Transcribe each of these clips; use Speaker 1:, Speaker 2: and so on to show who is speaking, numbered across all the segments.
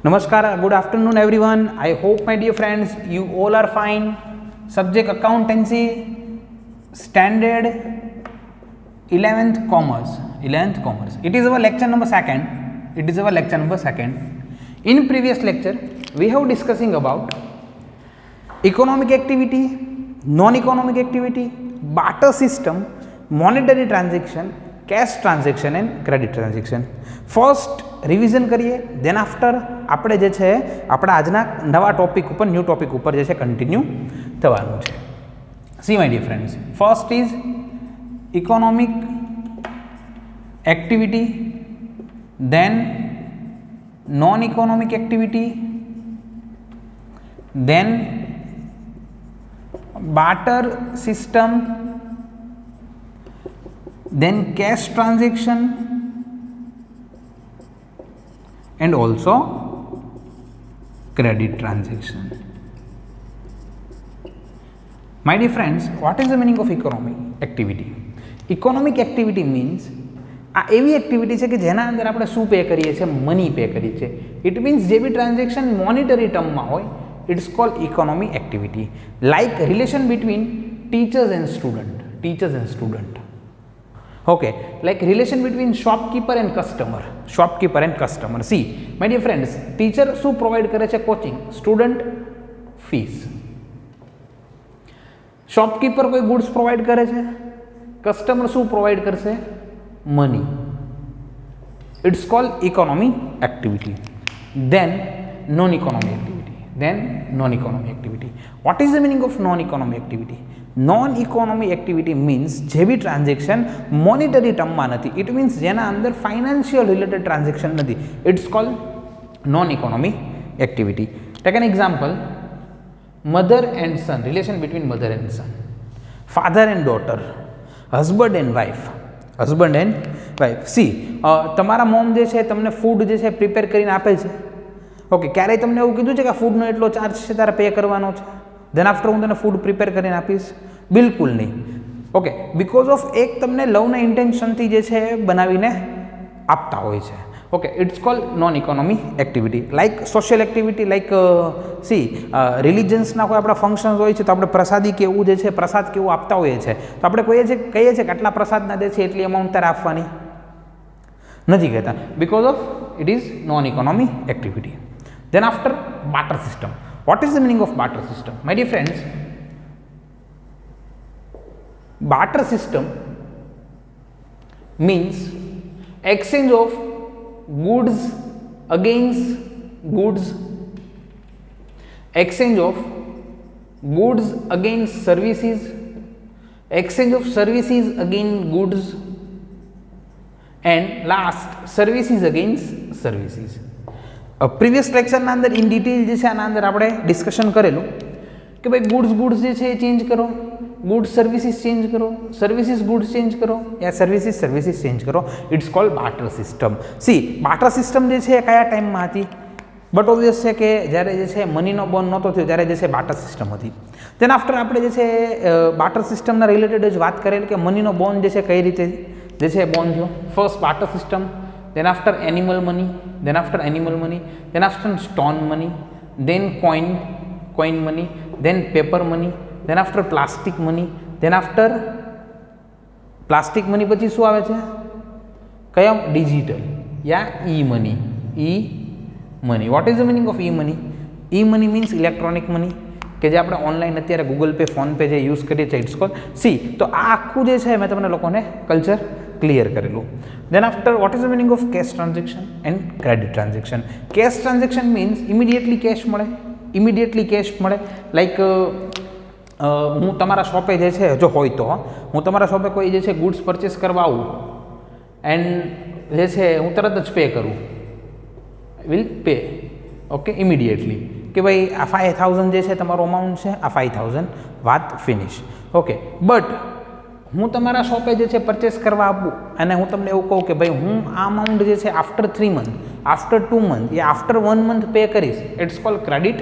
Speaker 1: Namaskar, good afternoon everyone. I hope my dear friends you all are fine. Subject accountancy, standard 11th commerce. It is our lecture number second. In previous lecture we have discussing about economic activity, non-economic activity, barter system, monetary transaction, cash transaction and credit transaction. First revision करिए, then after આપણે જે છે આપણા આજના નવા topic ઉપર new topic ઉપર જે છે કન્ટિન્યુ થવાનું છે. See my dear friends, first is economic activity, then non economic activity, then barter system, then cash transaction and also credit transaction. My dear friends, what is the meaning of economic activity? Economic activity means આ એવી activity છે કે જેના અંદર આપણે શું pay કરીએ છીએ? મની પે કરીએ છીએ. ઇટ મીન્સ જે બી ટ્રાન્ઝેક્શન મોનિટરી ટર્મમાં હોય, it's called economic activity. Like relation between teachers and student. Okay, like relation between shopkeeper and customer. See, my dear friends, teacher શું પ્રોવાઈડ કરે છે? કોચિંગ. Student fees. શોપકીપર કોઈ goods provide કરે છે, customer શું provide કરશે? Money. It's called economic activity. Then non-economic activity. What is the meaning of non-economic activity? Non-economic activity means જે બી transaction monetary ટર્મમાં નથી, ઇટ મીન્સ જેના અંદર ફાઇનાન્શિયલ રિલેટેડ ટ્રાન્ઝેક્શન નથી, it's called non economic activity. Take an example, mother and son, relation between mother and son, father and daughter, husband and wife. See, તમારા mom જે છે તમને food જે છે પ્રિપેર કરીને આપે છે. ઓકે, ક્યારેય તમને એવું કીધું છે કે ફૂડનો એટલો ચાર્જ છે તારે પે કરવાનો છે, દેન આફ્ટર હું તને ફૂડ પ્રિપેર કરીને આપીશ? બિલકુલ નહીં. ઓકે, બિકોઝ ઓફ એક તમને લવના ઇન્ટેન્શનથી જે છે બનાવીને આપતા હોય છે. Okay, it's called non economic activity. Like social activity, like see રિલિજન્સના કોઈ આપણા ફંક્શન્સ હોય છે તો આપણે પ્રસાદી કેવું જે છે, પ્રસાદ કેવું આપતા હોઈએ છીએ, તો આપણે કહીએ છીએ કે આટલા પ્રસાદના દે છે એટલી અમાઉન્ટ તારે આપવાની નથી કહેતા, because of it is known economic activity. Then after barter system. What is the meaning of barter system? My dear friends, barter system means exchange of goods against goods, exchange of goods against services, exchange of services against goods, and last services against services. Previous લેક્ચરના અંદર in detail જે છે આના અંદર આપણે discussion કરેલું કે ભાઈ ગુડ્સ જે છે એ ચેન્જ કરો, ગુડ્સ સર્વિસીસ ચેન્જ કરો, સર્વિસીસ ગુડ્સ ચેન્જ કરો, યા સર્વિસીસ ચેન્જ કરો. It's called barter system. See, barter system જે છે એ કયા ટાઈમમાં હતી? બટ ઓબ્વિયસ છે કે જ્યારે જે છે મનીનો બોન્ડ નહોતો થયો ત્યારે જે છે બાર્ટર સિસ્ટમ હતી. તેના આફ્ટર આપણે જે છે બાર્ટર સિસ્ટમના રિલેટેડ જ વાત કરેલી કે મનીનો બોન્ડ જે છે કઈ રીતે જે છે બોન્ડ થયો. First barter system, then after animal money, then after stone money, then coin money, then paper money, then after plastic money, then after plastic money પછી શું આવે છે? કયા? Digital yeah E money. Vote is the meaning of E money? E money means electronic money, કે જે આપણે online અત્યારે Google pay, phone pay જે યુઝ કરીએ છીએ, ઇટ્સ કોલ્ડ. સી, તો આ આખું જે છે મેં તમને લોકોને કલ્ચર ક્લિયર કરેલું. Then after, what is the meaning of cash transaction and credit transaction? Cash transaction means immediately cash મળે. લાઈક હું તમારા શોપે જે છે, જો હોય તો હું તમારા શોપે કોઈ જે છે ગુડ્સ પરચેસ કરવા આવું એન્ડ જે છે હું તરત જ પે કરું, વિલ પે. ઓકે, ઇમિડિયેટલી કે ભાઈ આ 5000 જે છે તમારો અમાઉન્ટ છે, આ 5000, વાત ફિનિશ. ઓકે, બટ હું તમારા શોપે જે છે પરચેસ કરવા આપું અને હું તમને એવું કહું કે ભાઈ હું આ અમાઉન્ટ જે છે આફ્ટર 3 મંથ, આફ્ટર 2 મંથ યા આફ્ટર 1 મંથ પે કરીશ, it's called credit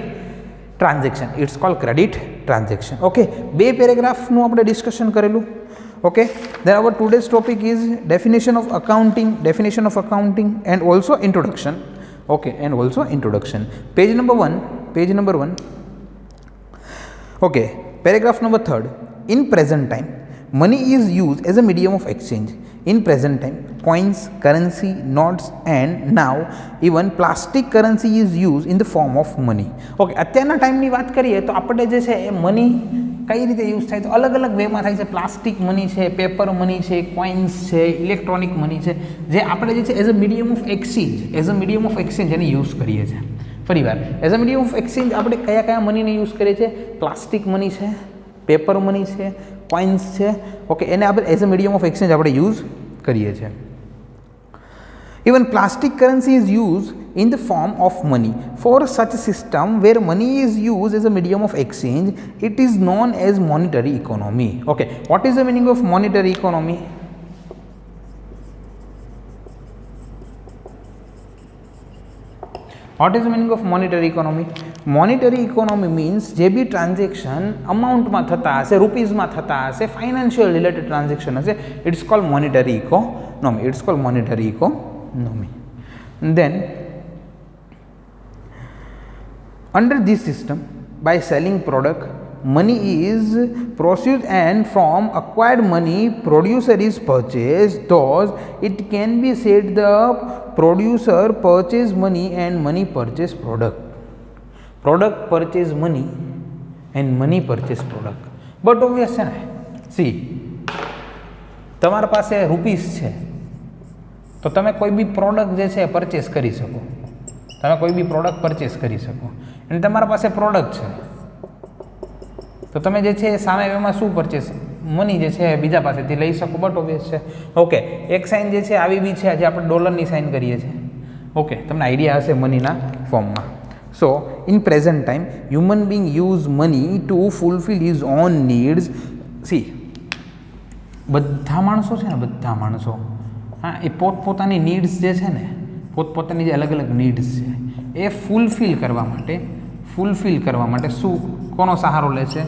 Speaker 1: transaction. Okay, બે પેરેગ્રાફનું આપણે ડિસ્કશન કરેલું. Okay, then our today's topic is definition of accounting and also introduction. Okay, and also introduction. Page number 1. Okay, paragraph number 3. In present time, money is used as a medium of exchange. In present time, coins, currency, notes and now even plastic currency is used in the form of money. Okay, અત્યારના ટાઈમની વાત કરીએ તો આપણે જે છે એ money કઈ રીતે યુઝ થાય તો અલગ અલગ વેમાં થાય છે. પ્લાસ્ટિક મની છે, પેપર મની છે, કોઇન્સ છે, ઇલેક્ટ્રોનિક મની છે, જે આપણે જે છે as a medium of exchange એને યુઝ કરીએ છીએ. ફરીવાર as a medium of exchange આપણે કયા કયા મનીને યુઝ કરીએ છીએ? પ્લાસ્ટિક મની છે, પેપર મની છે, કોઇન્સ છે. ઓકે, એને આપણે as a medium of exchange આપણે યુઝ કરીએ છીએ. Even plastic currency is used in the form of money. For such a system where money is used as a medium of exchange, it is known as monetary economy. Okay, what is the meaning of monetary economy? What is the meaning of monetary economy? Monetary economy means જે બી transaction અમાઉન્ટમાં થતા હશે, રૂપીઝમાં થતા હશે, financial related transaction હશે, it's called monetary economy. Then under this system, by selling product, money is produced and from acquired money producer is purchased. Thus it can be said the producer purchase money and money purchase product. Product purchase money and money purchase product. But obvious છે ને. C તમારા પાસે rupees છે તો તમે કોઈ બી product જે છે પરચેસ કરી શકો. અને તમારા પાસે પ્રોડક્ટ છે તો તમે જે છે સામે એમાં શું પરચેસ મની જે છે બીજા પાસેથી લઈ શકો. બટ ઓબ્વિયસ છે. ઓકે, એક સાઇન જે છે આવી બી છે, આજે આપણે ડોલરની સાઇન કરીએ છીએ. ઓકે, તમને આઈડિયા હશે મનીના ફોર્મમાં. સો in present time human being use money to fulfil his own needs. C બધા માણસો છે ને, હા, એ પોતપોતાની નીડ્સ જે છે ને, પોતપોતાની જે અલગ અલગ નીડ્સ છે એ ફૂલફિલ કરવા માટે શું કોનો સહારો લે છે?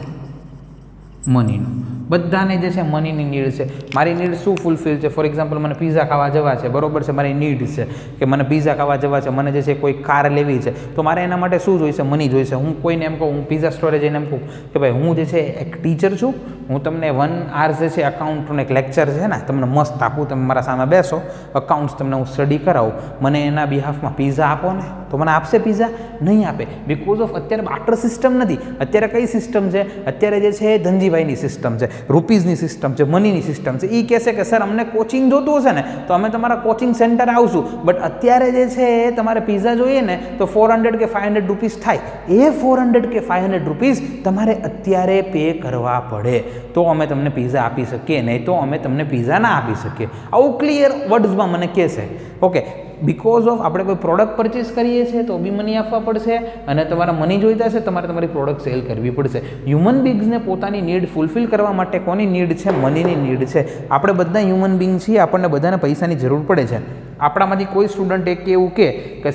Speaker 1: મનીનો. બધાને જે છે મનીની નીડ છે. મારી નીડ શું ફૂલફિલ છે? ફોર એક્ઝામ્પલ, મને પીઝા ખાવા જવા છે, બરોબર છે, મારી નીડ છે કે મને પીઝા ખાવા જવા છે, મને જે છે કોઈ કાર લેવી છે, તો મારે એના માટે શું જોઈશે? મની જોઈશે. હું કોઈને એમ કહું, હું પીઝા સ્ટોરે જઈને એમ કહું કે ભાઈ હું જે છે એક ટીચર છું, હું તમને 1 hour જે છે અકાઉન્ટનો એક લેક્ચર છે ને તમને મસ્ત આપું, તમે મારા સામે બેસો, અકાઉન્ટ્સ તમને હું સ્ટડી કરાવું, મને એના બિહાફમાં પીઝા આપો ને, તો મને આપશે પીઝા? નહીં આપે. બિકોઝ ઓફ અત્યારે બાર્ટર સિસ્ટમ નથી. અત્યારે કઈ સિસ્ટમ છે? અત્યારે જે છે ધનજીભાઈની સિસ્ટમ છે, રૂપીઝની સિસ્ટમ છે, મનીની સિસ્ટમ છે. એ કહેશે કે સર અમને કોચિંગ જોતું હશે ને તો અમે તમારા કોચિંગ સેન્ટર આવશું, બટ અત્યારે જે છે તમારે પીઝા જોઈએ ને તો 400 કે 500 રૂપીસ થાય. એ 400 કે 500 રૂપીસ તમારે અત્યારે પે કરવા પડે તો અમે તમને પીઝા આપી શકીએ, નહીં તો અમે તમને પીઝા ના આપી શકીએ. આવું ક્લિયર વર્ડ્સમાં મને કહેશે. ઓકે, બિકોઝ ઓફ આપણે કોઈ પ્રોડક્ટ પરચેસ કરીએ છીએ તો બી મની આપવા પડશે, અને તમારા મની જોઈતા છે તમારે તમારી પ્રોડક્ટ સેલ કરવી પડશે. હ્યુમન બિંગ્સને પોતાની નીડ ફૂલફિલ કરવા માટે કોની નીડ છે? મનીની નીડ છે. આપણે બધા હ્યુમન બિંગ છીએ, આપણને બધાને પૈસાની જરૂર પડે છે. આપણામાંથી કોઈ સ્ટુડન્ટ એક એવું કે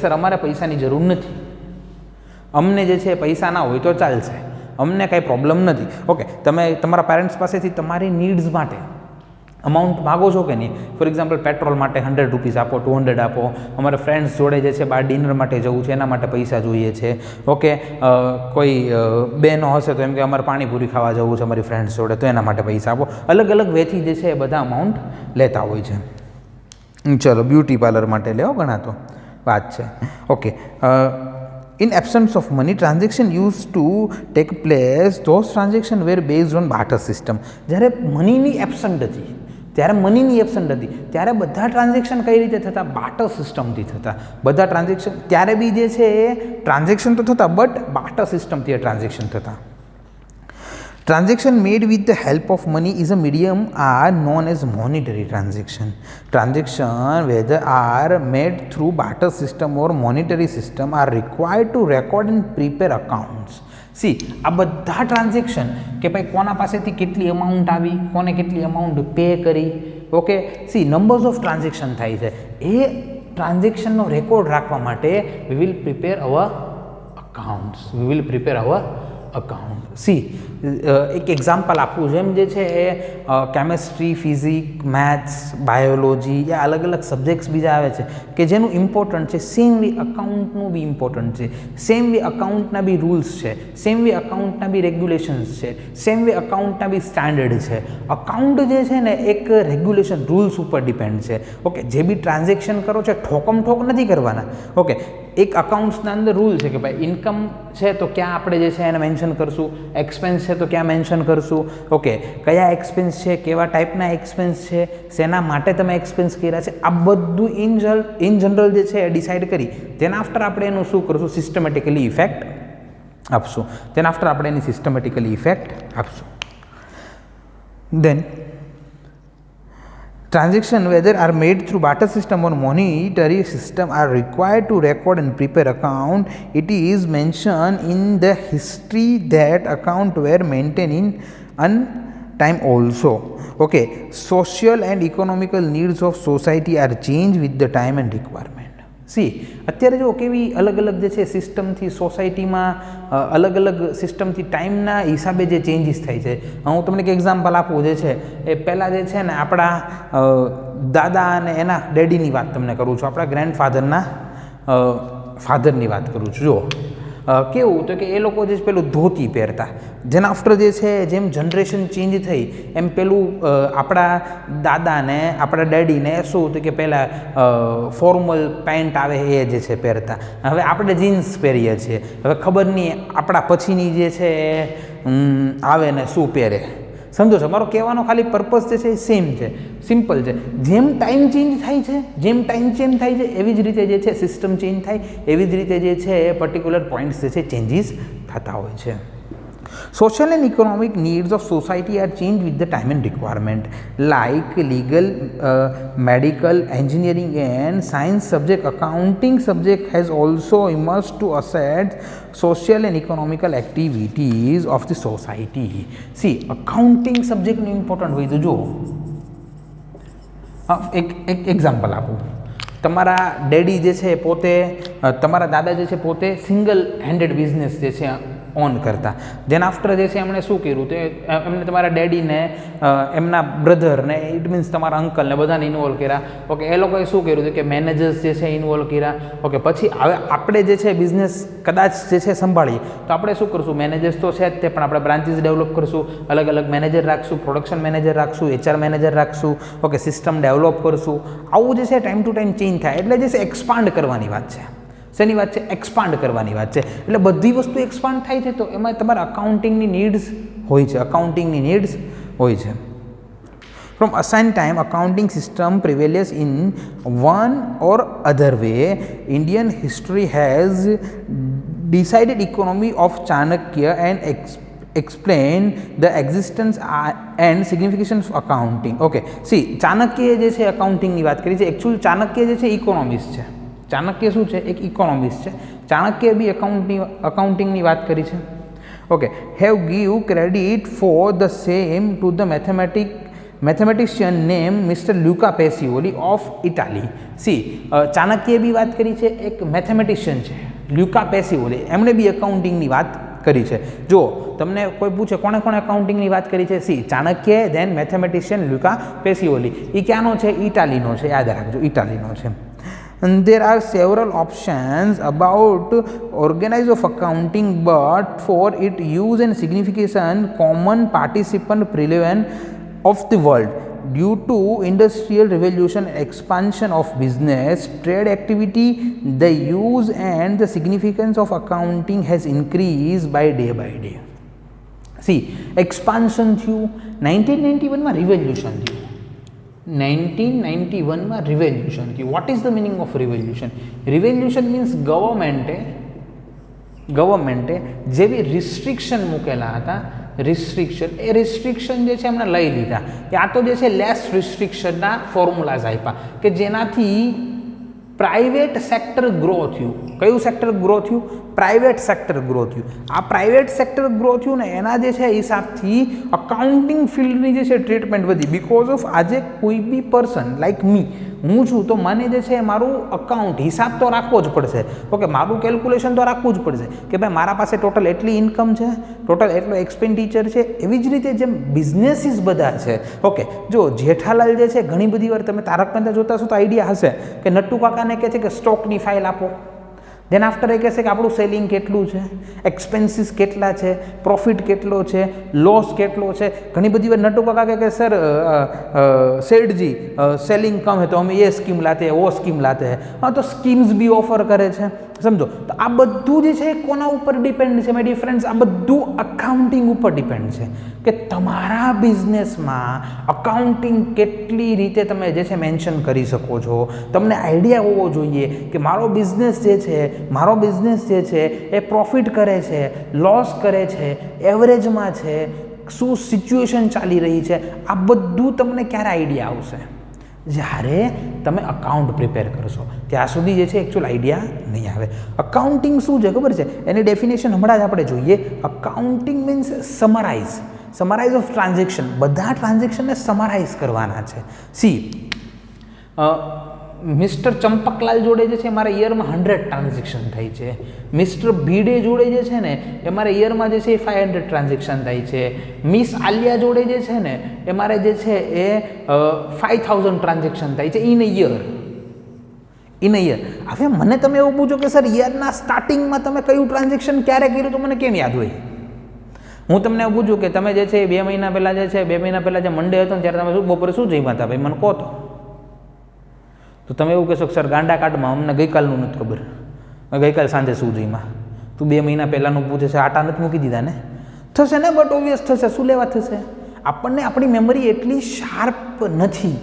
Speaker 1: સર અમારે પૈસાની જરૂર નથી, અમને જે છે પૈસા ના હોય તો ચાલશે, અમને કાંઈ પ્રોબ્લેમ નથી. ઓકે, તમે તમારા પેરેન્ટ્સ પાસેથી તમારી નીડ્સ માટે અમાઉન્ટ માગો છો કે નહીં? ફોર એક્ઝામ્પલ, પેટ્રોલ માટે 100 રૂપીસ આપો, 200 આપો. અમારે ફ્રેન્ડ્સ જોડે જે છે બહાર ડિનર માટે જવું છે, એના માટે પૈસા જોઈએ છે. ઓકે, કોઈ બહેનો હશે તો એમ કે અમારે પાણીપુરી ખાવા જવું છે અમારી ફ્રેન્ડ્સ જોડે, તો એના માટે પૈસા આપો. અલગ અલગ વેથી જે છે એ બધા અમાઉન્ટ લેતા હોય છે. ચલો, બ્યુટી પાર્લર માટે લેવો ઘણા તો વાત છે. Okay, in absence of money, transaction used to take place. Those transactions were based on barter system. જ્યારે મનીની એબસન્ટ હતી ત્યારે બધા ટ્રાન્ઝેક્શન કઈ રીતે થતા? બાર્ટર સિસ્ટમથી થતા. બધા ટ્રાન્ઝેક્શન ત્યારે બી જે છે એ ટ્રાન્ઝેક્શન તો થતા, બટ બાર્ટર સિસ્ટમથી એ ટ્રાન્ઝેક્શન થતા. Transaction made with the help of money is a medium are known as monetary transaction. Transaction whether are made through barter system or monetary system are required to record and prepare accounts. C આ બધા transaction કે ભાઈ કોના પાસેથી કેટલી amount આવી, કોને કેટલી અમાઉન્ટ પે કરી. Okay, see numbers of transaction થાય છે. એ ટ્રાન્ઝેક્શનનો રેકોર્ડ રાખવા માટે we will prepare our account. See એક એક્ઝામ્પલ આપવું, જેમ જે છે એ કેમેસ્ટ્રી, ફિઝિક્સ, મેથ્સ, બાયોલોજી એ અલગ અલગ સબ્જેક્ટ્સ બીજા આવે છે કે જેનું ઇમ્પોર્ટન્ટ છે, સેમ વે અકાઉન્ટનું બી ઇમ્પોર્ટન્ટ છે, સેમ વે અકાઉન્ટના બી રૂલ્સ છે, સેમ વે અકાઉન્ટના બી રેગ્યુલેશન્સ છે, સેમ વે અકાઉન્ટના બી સ્ટાન્ડર્ડ છે. અકાઉન્ટ જે છે ને એક રેગ્યુલેશન, રૂલ્સ ઉપર ડિપેન્ડ છે. ઓકે, જે બી ટ્રાન્ઝેક્શન કરો છો ઠોકમ ઠોક નથી કરવાના. ઓકે, એક અકાઉન્ટ્સના અંદર રૂલ છે કે ભાઈ ઇન્કમ છે તો ક્યાં આપણે જે છે એને મેન્શન કરશું, એક્સપેન્સ છે તો ક્યાં મેન્શન કરશું. ઓકે, કયા એક્સપેન્સ છે, કેવા ટાઈપના એક્સપેન્સ છે, શેના માટે તમે એક્સપેન્સ કર્યા છે, આ બધું ઇન જનરલ જે છે એ ડિસાઇડ કરી તેના આફ્ટર આપણે એનું શું કરશું, સિસ્ટમેટિકલી ઇફેક્ટ આપશું. તેના આફ્ટર આપણે એની સિસ્ટમેટિકલી ઇફેક્ટ આપશું. દેન transaction whether are made through barter system or monetary system are required to record and prepare account. It is mentioned in the history that account were maintained in time also. Okay, social and economical needs of society are changed with the time and requirement. C અત્યારે જો કેવી અલગ અલગ જે છે સિસ્ટમથી સોસાયટીમાં અલગ અલગ સિસ્ટમથી ટાઈમના હિસાબે જે ચેન્જીસ થાય છે. હું તમને એક એક્ઝામ્પલ આપું, જે છે એ પહેલાં જે છે ને આપણા દાદા અને એના ડેડીની વાત તમને કરું છું, આપણા ગ્રેન્ડફાધરના ફાધરની વાત કરું છું. જો કેવું તો કે એ લોકો જે પેલું ધોતી પહેરતા, જેના આફ્ટર જે છે જેમ જનરેશન ચેન્જ થઈ એમ પેલું આપણા દાદાને, આપણા ડેડીને શું હતું કે પહેલાં ફોર્મલ પેન્ટ આવે એ જે છે પહેરતા. હવે આપણે જીન્સ પહેરીએ છીએ. હવે ખબર નહીં આપણા પછીની જે છે આવે ને શું પહેરે. સમજો છો મારો કહેવાનો ખાલી પર્પઝ જે છે એ સેમ છે, સિમ્પલ છે. જેમ ટાઈમ ચેન્જ થાય છે, જેમ ટાઈમ ચેન્જ થાય છે એવી જ રીતે જે છે સિસ્ટમ ચેન્જ થાય, એવી જ રીતે જે છે એ પર્ટિક્યુલર પોઈન્ટ્સ જે છે ચેન્જીસ થતા હોય છે. Social and economic needs of society are changed with the time and requirement. Like legal, medical, engineering and science subject, accounting subject has also emerged to assess social and economical activities of the society. See, accounting subject નું important હોય તો જો એક example આપું. તમારા daddy જે છે પોતે, તમારા દાદા જે છે પોતે સિંગલ હેન્ડેડ બિઝનેસ જે છે ઓન કરતા. દેન આફ્ટર જે છે એમણે શું કર્યું, તે એમને તમારા ડેડીને, એમના બ્રધરને, ઇટ મીન્સ તમારા અંકલને બધાને ઇન્વોલ્વ કર્યા. ઓકે, એ લોકોએ શું કર્યું હતું કે મેનેજર્સ જે છે ઇન્વોલ્વ કર્યા. ઓકે, પછી હવે આપણે જે છે બિઝનેસ કદાચ જે છે સંભાળીએ તો આપણે શું કરશું, મેનેજર્સ તો છે જ તે, પણ આપણે બ્રાન્ચીસ ડેવલપ કરશું, અલગ અલગ મેનેજર રાખશું, પ્રોડક્શન મેનેજર રાખશું, HR મેનેજર રાખશું. ઓકે, સિસ્ટમ ડેવલપ કરશું. આવું જે છે ટાઈમ ટુ ટાઈમ ચેન્જ થાય એટલે જે છે એક્સપાન્ડ કરવાની વાત છે. શેની વાત છે? એક્સપાન્ડ કરવાની વાત છે. એટલે બધી વસ્તુ એક્સપાન્ડ થાય છે તો એમાં તમારે અકાઉન્ટિંગની નીડ્સ હોય છે, અકાઉન્ટિંગની નીડ્સ હોય છે. From assigned time, accounting system prevails in one or other way. Indian history has decided economy of Chanakya and explain the existence and significance of accounting. Okay, see, ચાણક્યએ જે છે અકાઉન્ટિંગની વાત કરી છે. એકચ્યુઅલ ચાણક્ય જે છે ઇકોનોમિસ્ટ છે. ચાણક્ય શું છે? એક ઇકોનોમિસ્ટ છે. ચાણક્યએ બી અકાઉન્ટિંગની વાત કરી છે. Okay, have give credit for the same to the mathematician named Mr. Luca Pacioli of Italy. See ચાણક્યએ બી વાત કરી છે, એક મેથેમેટિશિયન છે લ્યુકા પેસિઓલી, એમણે બી અકાઉન્ટિંગની વાત કરી છે. જો તમને કોઈ પૂછે કોણે કોણે અકાઉન્ટિંગની વાત કરી છે, સી ચાણક્ય, ધેન મેથેમેટિશિયન લ્યુકા પેસિઓલી. એ ક્યાંનો છે? ઇટાલીનો છે, યાદ રાખજો, ઇટાલીનો છે. And there are several options about organization of accounting, but for its use and signification, common participant prevalent of the world. Due to industrial revolution and expansion of business, trade activity, the use and the significance of accounting has increased by day. See, expansion થયું, 1991માં revolution થયું. 1991માં revolution થયું. What is the meaning of revolution? Revolution means ગવર્મેન્ટે જેવી restriction મૂકેલા હતા, એ restriction જે છે એમણે લઈ લીધા. યા તો જે છે લેસ રિસ્ટ્રિક્શનના ફોર્મ્યુલાઝ આપ્યા કે જેનાથી પ્રાઇવેટ સેક્ટર ગ્રો થયું. કયું સેક્ટર ગ્રો થયું? પ્રાઇવેટ સેક્ટર ગ્રો થયું. આ પ્રાઇવેટ સેક્ટર ગ્રો થયું ને એના જે છે હિસાબથી અકાઉન્ટિંગ ફિલ્ડની જે છે ટ્રીટમેન્ટ વધી. બિકોઝ ઓફ આજે કોઈ બી પર્સન લાઈક મી, હું છું તો મને જે છે મારું અકાઉન્ટ હિસાબ તો રાખવો જ પડશે. ઓકે, મારું કેલ્ક્યુલેશન તો રાખવું જ પડશે કે ભાઈ મારા પાસે ટોટલ એટલી ઇન્કમ છે, ટોટલ એટલો એક્સપેન્ડિચર છે. એવી જ રીતે જેમ બિઝનેસીસ બધા છે. ઓકે, જો જેઠાલાલ જે છે ઘણી બધી વાર તમે તારક મહેતા જોતા છો તો આઈડિયા હશે કે નટ્ટુ કાકાને કહે છે કે સ્ટોકની ફાઇલ આપો. દેન આફ્ટર એ કહેશે કે આપણું સેલિંગ કેટલું છે, એક્સપેન્સીસ કેટલા છે, પ્રોફિટ કેટલો છે, લોસ કેટલો છે. ઘણી બધી વાર નટ્ટુ કાકા કહે કે સર સેઠજી સેલિંગ કમ है तो हम ये स्कीम लाते हैं, वो स्कीम लाते हैं. हाँ, तो સ્કીમ્સ બી ઓફર કરે છે, સમજો. તો આ બધું જે છે કોના ઉપર ડિપેન્ડ છે માય ડિયર ફ્રેન્ડ્સ? આ બધું અકાઉન્ટિંગ ઉપર ડિપેન્ડ છે કે તમારા બિઝનેસમાં અકાઉન્ટિંગ કેટલી રીતે તમે જે છે મેન્શન કરી શકો છો. તમને આઈડિયા હોવો જોઈએ કે મારો બિઝનેસ જે છે એ પ્રોફિટ કરે છે, લોસ કરે છે, એવરેજમાં છે, શું સિચ્યુએશન ચાલી રહી છે. આ બધું તમને ક્યારે આઈડિયા આવશે? જ્યારે તમે અકાઉન્ટ પ્રિપેર કરશો. ત્યાં સુધી જે છે એકચ્યુઅલ આઈડિયા નહીં આવે. અકાઉન્ટિંગ શું છે ખબર છે? એની ડેફિનેશન હમણાં જ આપણે જોઈએ. Accounting means summarise of transaction. બધા ટ્રાન્ઝેક્શનને સમરાઇઝ કરવાના છે. મિસ્ટર ચંપકલાલ જોડે જે છે મારા યરમાં 100 ટ્રાન્ઝેક્શન થાય છે. મિસ્ટર ભીડે જોડે જે છે ને એ મારા યરમાં જે છે એ 500 ટ્રાન્ઝેક્શન થાય છે. મિસ આલિયા જોડે જે છે ને એ મારે જે છે એ 5000 ટ્રાન્ઝેક્શન થાય છે ઇન અ યર. હવે મને તમે એવું પૂછો કે સર યરના સ્ટાર્ટિંગમાં તમે કયું ટ્રાન્ઝેક્શન ક્યારે કર્યું તો મને કેમ યાદ હોય? હું તમને એવું પૂછું કે તમે જે છે 2 મહિના પહેલાં જે મંડે હતો ને ત્યારે તમે બપોરે શું જમ્યા હતા ભાઈ, મને કહો તો તમે એવું કહેશો કે સર ગાંડા કાર્ડમાં અમને ગઈકાલનું નથી ખબર, ગઈકાલ સાંજે શું જમ્યા. તું 2 મહિના પહેલાંનું પૂછે છે, આટા નથી મૂકી દીધા ને? થશે ને, બટ ઓબ્વિયસ થશે. શું લેવા થશે? આપણને આપણી મેમરી એટલી શાર્પ નથી,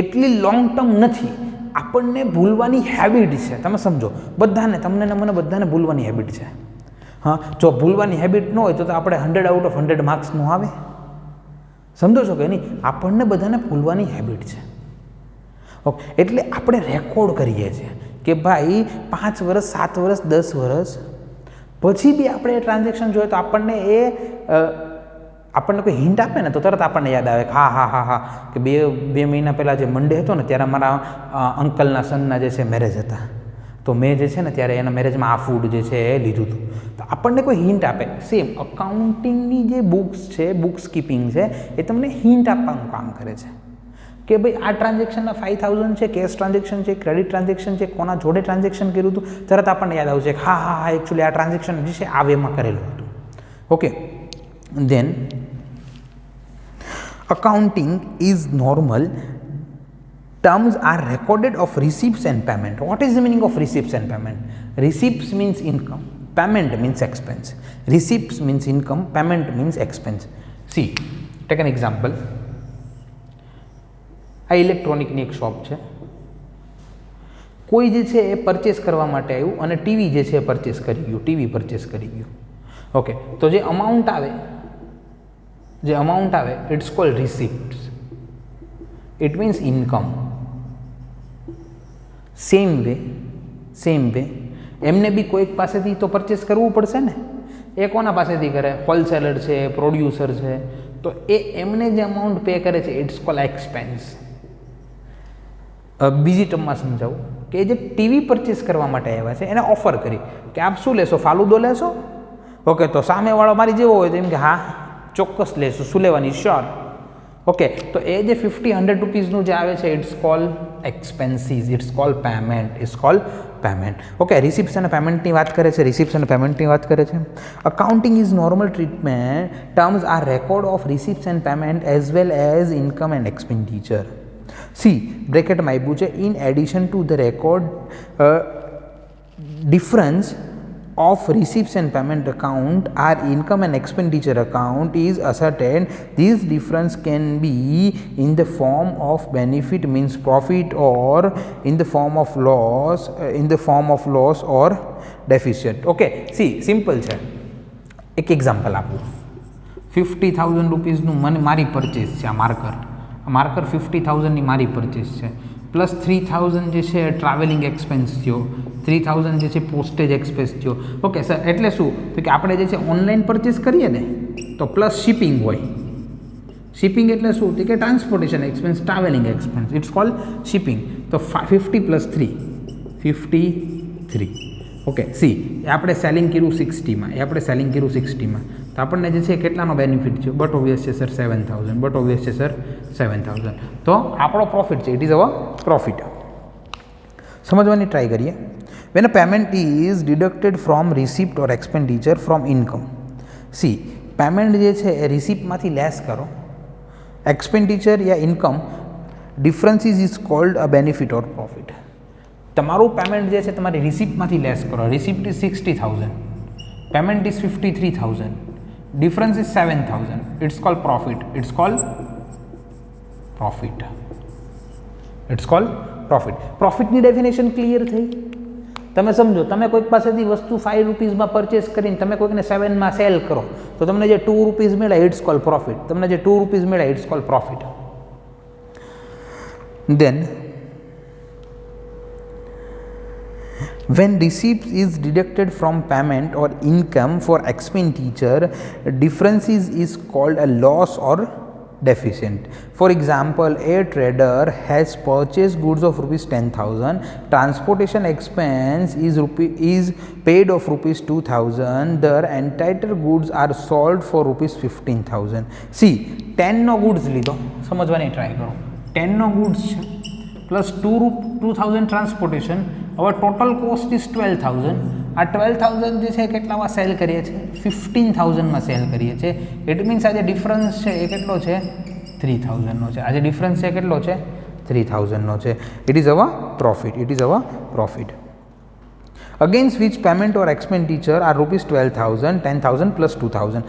Speaker 1: એટલી લોંગ ટર્મ નથી. આપણને ભૂલવાની હેબિટ છે. તમે સમજો, બધાને, તમને ને મને બધાને ભૂલવાની હેબિટ છે. હા, જો ભૂલવાની હેબિટ ન હોય તો આપણે 100 આઉટ ઓફ 100 માર્ક્સ નો આવે. સમજો છો કે નહીં? આપણને બધાને ભૂલવાની હેબિટ છે. ઓકે, એટલે આપણે રેકોર્ડ કરીએ છીએ કે ભાઈ 5 વર્ષ, 7 વર્ષ, 10 વર્ષ પછી બી આપણે એ ટ્રાન્ઝેક્શન જોઈએ તો આપણને કોઈ હિન્ટ આપે ને તો તરત આપણને યાદ આવે કે હા કે બે મહિના પહેલાં જે મંડે હતો ને ત્યારે મારા અંકલના સનના જે છે મેરેજ હતા, તો મેં જે છે ને ત્યારે એના મેરેજમાં આ ફૂડ જે છે એ લીધું હતું. તો આપણને કોઈ હિન્ટ આપે. સેમ અકાઉન્ટિંગની જે બુક્સ છે, બુક્સ કીપિંગ છે, એ તમને હિન્ટ આપવાનું કામ કરે છે કે ભાઈ આ ટ્રાન્ઝેક્શનના 5000 છે, કેશ ટ્રાન્ઝેક્શન છે, ક્રેડિટ ટ્રાન્ઝેક્શન છે, કોના જોડે ટ્રાન્ઝેક્શન કર્યું હતું, તરત આપણને યાદ આવશે કે હા એકચ્યુઅલી આ ટ્રાન્ઝેક્શન જે છે આ વેમાં કરેલું હતું. Okay, then accounting is normal terms are recorded of receipts and payment. What is the meaning of receipts and payment? Receipts means income, payment means expense. Receipts means income, payment means expense. See, take an example. આ ઇલેક્ટ્રોનિકની એક shop છે. કોઈ જે છે એ purchase કરવા માટે આવ્યું અને ટીવી જે છે એ પરચેસ કરી ગયું. ઓકે, તો જે અમાઉન્ટ આવે it's called receipts. It means income. Same way એમને બી કોઈક પાસેથી તો પરચેસ કરવું પડશે ને. એ કોના પાસેથી કરે? હોલસેલર છે, પ્રોડ્યુસર છે. તો એમને જે અમાઉન્ટ પે કરે છે ઇટ્સ કોલ્ડ એક્સપેન્સ. બીજી ટર્મમાં સમજાવું કે જે ટીવી પરચેસ કરવા માટે આવ્યા છે એને ઓફર કરી કે આપ શું લેશો, ફાલુદો લેશો? ઓકે, તો સામેવાળો મારી જેવો હોય તો એમ કે હા ચોક્કસ લેશો, શું લેવાની? શ્યોર. ઓકે, તો એ જે 50-100 રૂપીઝનું જે આવે છે it's called expenses, it's called payment. Okay, receipts અને પેમેન્ટની વાત કરે છે. Accounting is normal treatment terms are record of receipts and payment as well as income and expenditure. See બ્રેકેટમાં આપ્યું છે in addition to the record difference of receipts and payment account or income and expenditure account is ascertained. This difference can be in the form of benefit means profit or in the form of loss or deficit. Okay, see, simple છે. એક example આપું. 50,000 રૂપીઝનું મારી purchase છે. આ marker 50,000ની મારી purchase છે, plus 3,000 જે છે ટ્રાવેલિંગ એક્સપેન્સ થયો, 3,000 જે છે પોસ્ટેજ એક્સપેન્સ થયો. ઓકે સર, એટલે શું? તો કે આપણે જે છે ઓનલાઈન પરચેસ કરીએ ને તો પ્લસ શિપિંગ હોય, શિપિંગ એટલે શું કે transportation expense, travelling expense, it's called shipping. તો 50 + 3 53. ઓકે, સી આપણે સેલિંગ કર્યું 60માં, આપણે સેલિંગ કર્યું 60માં, તો આપણને જે છે કેટલાનો બેનિફિટ છે? બટ ઓબ્વિયસ છે સર 7000, બટ ઓબ્વિયસ છે સર 7000. તો આપણો પ્રોફિટ છે, ઇટ ઇઝ અવર પ્રોફિટ. સમજવાની ટ્રાય કરીએ. When a payment is deducted from receipt or expenditure from income, see payment જે છે એ રિસિપ્ટમાંથી લેસ કરો, એક્સપેન્ડિચર યા income, difference is called a benefit or profit. તમારું પેમેન્ટ જે છે તમારી રિસિપ્ટમાંથી લેસ કરો. Receipt is 60,000, payment is 53,000, difference is 7,000. It's called profit. It's called profit. It's called profit. પ્રોફિટની ડેફિનેશન ક્લિયર થઈ? તમે સમજો, તમે કોઈક પાસેથી વસ્તુ 5 રૂપીઝમાં પરચેસ કરીને તમે કોઈકને 7માં સેલ કરો, તો તમને જે 2 રૂપીઝ મળ્યા ઇટ્સ કોલ્ડ પ્રોફિટ. તમને જે 2 રૂપીઝ મળ્યા it's called profit. Then when receipt is deducted from payment or income for expenditure, difference is called a loss or deficient. For example, a trader has purchased goods of rupees 10,000, transportation expense is paid of rupees 2,000, the entitled goods are sold for rupees 15,000. See, 10 no goods લીધો, સમજવાની try કરો. 10 નો goods છે plus 2,000 transportation, હવે total cost is 12,000. આ 12,000 જે છે કેટલામાં cell કરીએ છીએ? 15,000માં સેલ કરીએ છીએ. ઇટ મીન્સ આ જે ડિફરન્સ છે એ કેટલો છે? 3,000નો છે. આ જે ડિફરન્સ છે કેટલો છે? 3,000નો છે. It is our profit. It is our profit. Against which payment or expenditure are rupees 12,000, 10,000 plus 2,000.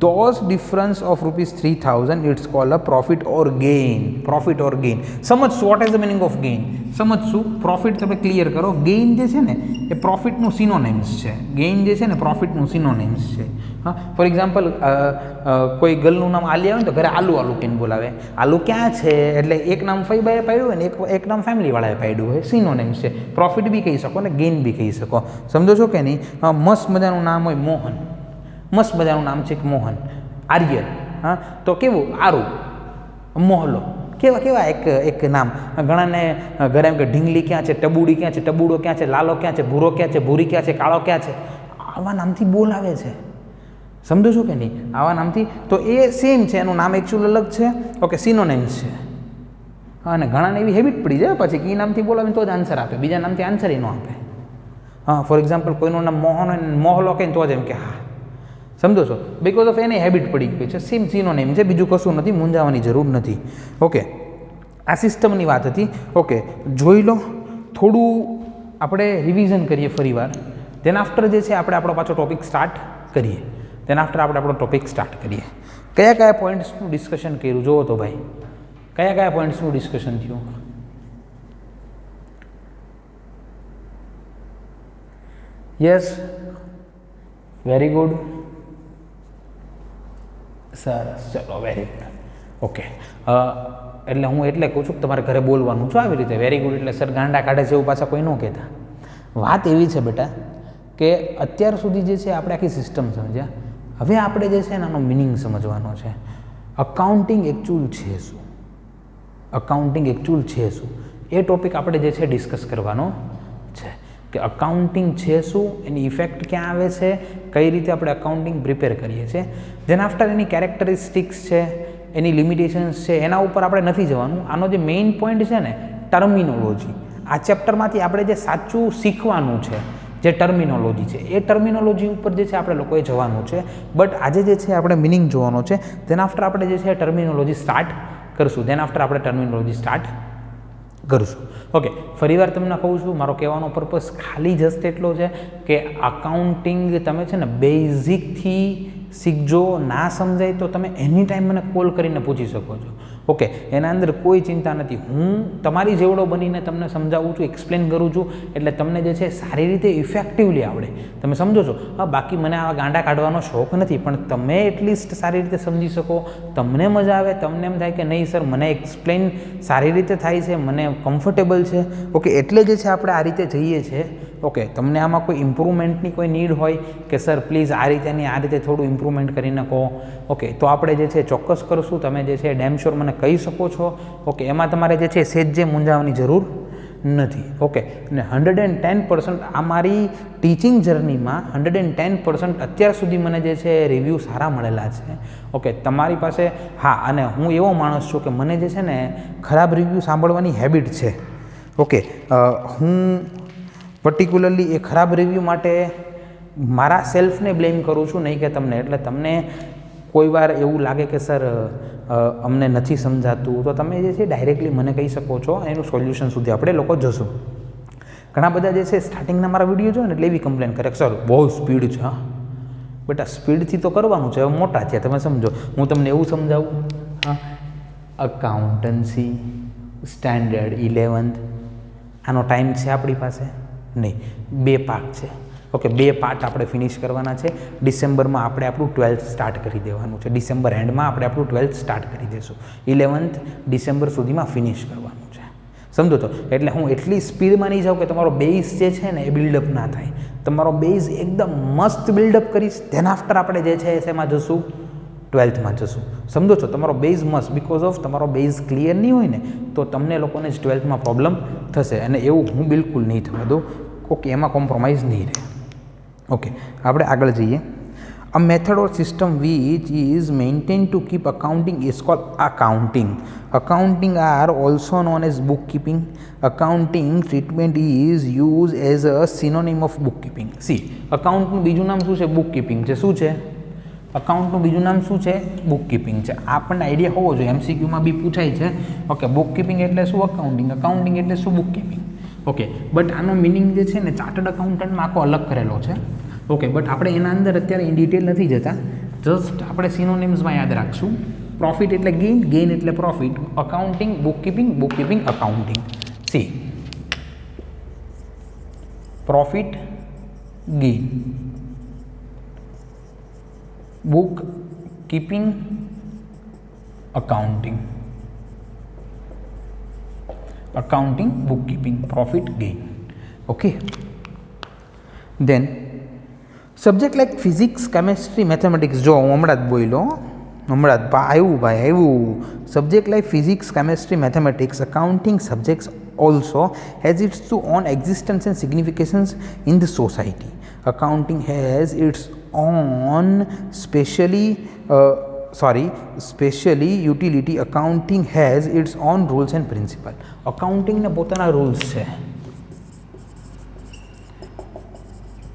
Speaker 1: Those difference of rupees 3,000, it's called a profit or gain. Profit or gain. સમજશું, what is the meaning of gain? સમજશું. Profit તમે clear કરો. Gain જે છે ને એ પ્રોફિટનું synonyms છે. Gain જે છે ને પ્રોફિટનું સિનોનિમ્સ છે. હા, ફોર એક્ઝામ્પલ કોઈ ગર્લનું નામ આલિયા હોય ને તો ઘરે આલુ આલુ કહીને બોલાવે. આલુ ક્યાં છે એટલે એક નામ ફઈબાએ પાડ્યું હોય ને એક નામ ફેમિલીવાળાએ પાડ્યું હોય. સિનોનિમ્સ છે. પ્રોફિટ બી કહી શકો ને ગેઇન બી કહી શકો. સમજો છો કે નહીં? હા, મસ્ત મજાનું નામ હોય મોહન, મસ્ત મજાનું નામ છે મોહન. આર્યન, હા, તો કેવું? આરુ, મોહલો, કેવા કેવા એક નામ. ઘણાને ઘરે એમ કે ઢીંગલી ક્યાં છે, ટબુડી ક્યાં છે, ટબુડો ક્યાં છે, લાલો ક્યાં છે, ભૂરો ક્યાં છે, ભૂરી ક્યાં છે, કાળો ક્યાં છે, આવા નામથી બોલાવે છે. સમજો છો કે નહીં? આવા નામથી. તો એ સેમ છે, એનું નામ એકચ્યુઅલ અલગ છે. ઓકે, સિનોનિમ્સ છે. હા, અને ઘણાને એવી હેબિટ પડી જાય પછી કે એ નામથી બોલાવીને તો જ આન્સર આપે, બીજા નામથી આન્સર એ ન આપે. હા, ફોર એક્ઝામ્પલ કોઈનું નામ મોહન હોય ને મોહલો કહે તો જ એમ કે હા. સમજો છો? બિકોઝ ઓફ એને હેબિટ પડી ગઈ છે. સેમ સિનોનિમ છે, બીજું કશું નથી, મૂંઝાવાની જરૂર નથી. ઓકે, આ સિસ્ટમની વાત હતી. ઓકે, જોઈ લો. થોડું આપણે રિવિઝન કરીએ ફરીવાર. ધેન આફ્ટર જે છે આપણે આપણો પાછો ટોપિક સ્ટાર્ટ કરીએ. ધેન આફ્ટર આપણે આપણો ટોપિક સ્ટાર્ટ કરીએ. કયા કયા પોઈન્ટ્સનું ડિસ્કશન કર્યું જુઓ તો ભાઈ, કયા કયા પોઈન્ટ્સનું ડિસ્કશન થયું? યસ, વેરી ગુડ, સરસ, ચલો વેરી ગુડ. ઓકે, એટલે હું એટલે કહું છું કે તમારે ઘરે બોલવાનું છું આવી રીતે વેરી ગુડ એટલે સર ગાંડા કાઢે છે એવું પાછા કોઈ ન કહેતા. વાત એવી છે બેટા કે અત્યાર સુધી જે છે આપણે આખી સિસ્ટમ સમજ્યા, હવે આપણે જે છે એનો મિનિંગ સમજવાનો છે. અકાઉન્ટિંગ એકચ્યુઅલ છે શું? અકાઉન્ટિંગ એકચ્યુઅલ છે શું? એ ટોપિક આપણે જે છે ડિસ્કસ કરવાનો છે કે અકાઉન્ટિંગ છે શું, એની ઇફેક્ટ ક્યાં આવે છે, કઈ રીતે આપણે અકાઉન્ટિંગ પ્રિપેર કરીએ છીએ. જેના આફ્ટર એની કેરેક્ટરિસ્ટિક્સ છે, એની લિમિટેશન્સ છે, એના ઉપર આપણે નથી જવાનું. આનો જે મેઇન પોઈન્ટ છે ને ટર્મિનોલોજી, આ ચેપ્ટરમાંથી આપણે જે સાચું શીખવાનું છે જે ટર્મિનોલોજી છે એ ટર્મિનોલોજી ઉપર જે છે આપણે લોકોએ જવાનું છે. બટ આજે જે છે આપણે મિનિંગ જોવાનો છે. તેના આફ્ટર આપણે જે છે ટર્મિનોલોજી સ્ટાર્ટ કરશું. તેના આફ્ટર આપણે ટર્મિનોલોજી સ્ટાર્ટ કરશું. ઓકે, ફરીવાર તમને કહું છું, મારો કહેવાનો પર્પઝ ખાલી જસ્ટ એટલો છે કે અકાઉન્ટિંગ તમે છે ને બેઝિકથી શીખજો. ના સમજાય તો તમે એની ટાઈમ મને કોલ કરીને પૂછી શકો છો. ઓકે, એના અંદર કોઈ ચિંતા નથી. હું તમારી જેવડો બનીને તમને સમજાવું છું, એક્સપ્લેન કરું છું, એટલે તમને જે છે સારી રીતે ઇફેક્ટિવલી આવડે. તમે સમજો છો? હા, બાકી મને આવા ગાંડા કાઢવાનો શોખ નથી, પણ તમે એટલીસ્ટ સારી રીતે સમજી શકો, તમને મજા આવે, તમને એમ થાય કે નહીં સર મને એક્સપ્લેન સારી રીતે થાય છે, મને કમ્ફર્ટેબલ છે. ઓકે, એટલે જે છે આપણે આ રીતે જઈએ છીએ. ઓકે, તમને આમાં કોઈ ઇમ્પ્રુવમેન્ટની કોઈ નીડ હોય કે સર પ્લીઝ આ રીતે નહીં, આ રીતે થોડું ઇમ્પ્રુવમેન્ટ કરીને કહો, ઓકે, તો આપણે જે છે ચોક્કસ કરશું. તમે જે છે ડેમ શ્યોર મને કહી શકો છો. ઓકે, એમાં તમારે જે છે સેજ જે મૂંઝાવાની જરૂર નથી. ઓકે, અને 110% આ મારી ટીચિંગ જર્નીમાં 110% અત્યાર સુધી મને જે છે રિવ્યૂ સારા મળેલા છે. ઓકે, તમારી પાસે હા, અને હું એવો માણસ છું કે મને જે છે ને ખરાબ રિવ્યૂ સાંભળવાની હેબિટ છે. ઓકે, હું પર્ટિક્યુલરલી એ ખરાબ રિવ્યૂ માટે મારા સેલ્ફને બ્લેમ કરું છું, નહીં કે તમને. એટલે તમને કોઈ વાર એવું લાગે કે સર અમને નથી સમજાતું, તો તમે જે છે ડાયરેક્ટલી મને કહી શકો છો. એનું સોલ્યુશન સુધી આપણે લોકો જશું. ઘણા બધા જે છે સ્ટાર્ટિંગના મારા વિડીયો જોયો ને એટલે એવી કમ્પ્લેન કરે સર બહુ સ્પીડ છે. હા બેટા, સ્પીડથી તો કરવાનું છે, હવે મોટા છે તમે સમજો. હું તમને એવું સમજાવું. હા, અકાઉન્ટન્સી સ્ટેન્ડર્ડ 11th આનો ટાઈમ છે આપણી પાસે નહીં. 2 પાર્ટ છે. ઓકે, 2 પાર્ટ આપણે ફિનિશ કરવાના છે. ડિસેમ્બરમાં આપણે આપણું 12th સ્ટાર્ટ કરી દેવાનું છે. ડિસેમ્બર એન્ડમાં આપણે આપણું 12th સ્ટાર્ટ કરી દઈશું. 11th ડિસેમ્બર સુધીમાં ફિનિશ કરવાનું છે. સમજો તો? એટલે હું એટલી સ્પીડમાં નહીં જાઉં કે તમારો બેઝ જે છે ને એ બિલ્ડઅપ ના થાય. તમારો બેઝ એકદમ મસ્ત બિલ્ડઅપ કરીશ, ધેન આફ્ટર આપણે જે છે એમાં જશું 12thમાં જશું. સમજો છો? તમારો બેઝ મસ્ત, બિકોઝ ઓફ તમારો બેઝ ક્લિયર નહીં હોય ને તો તમને લોકોને જ 12thમાં પ્રોબ્લેમ થશે, અને એવું હું બિલકુલ નહીં થવા દઉં. ઓકે, એમાં કોમ્પ્રોમાઇઝ નહીં રહે. ઓકે, આપણે આગળ જઈએ. A method or system which is maintained to keep accounting is called accounting. Accounting are also known as bookkeeping. Accounting treatment is used as a synonym of bookkeeping. See, accountનું બીજું નામ શું છે? bookkeeping છે. શું છે? અકાઉન્ટનું બીજું નામ શું છે? બુકકીપિંગ છે. આપણને આઈડિયા હોવો જોઈએ, MCQમાં બી પૂછાય છે. ઓકે, બુકકીપિંગ એટલે શું? અકાઉન્ટિંગ. અકાઉન્ટિંગ એટલે શું? બુકકીપિંગ. ઓકે, બટ આનો મિનિંગ જે છે ને ચાર્ટર્ડ અકાઉન્ટન્ટમાં આખો અલગ કરેલો છે. ઓકે, બટ આપણે એના અંદર અત્યારે ઇન ડિટેલ નથી જતા. જસ્ટ આપણે સિનોનિમ્સમાં યાદ રાખશું. પ્રોફિટ એટલે ગેઇન, ગેઇન એટલે profit. Accounting bookkeeping, bookkeeping accounting. See, profit gain, book keeping, accounting. Accounting, bookkeeping, profit, gain. Okay. Then subject like physics, chemistry, mathematics. જો હું હમણાં જ બોલ્યો, હમણાં જ આવ્યું. Subject like physics, chemistry, mathematics, accounting subjects also has its own existence and significance in the society. Accounting has its own specially utility. Accounting has its own rules and principle. Accounting ને પોતાના rules છે,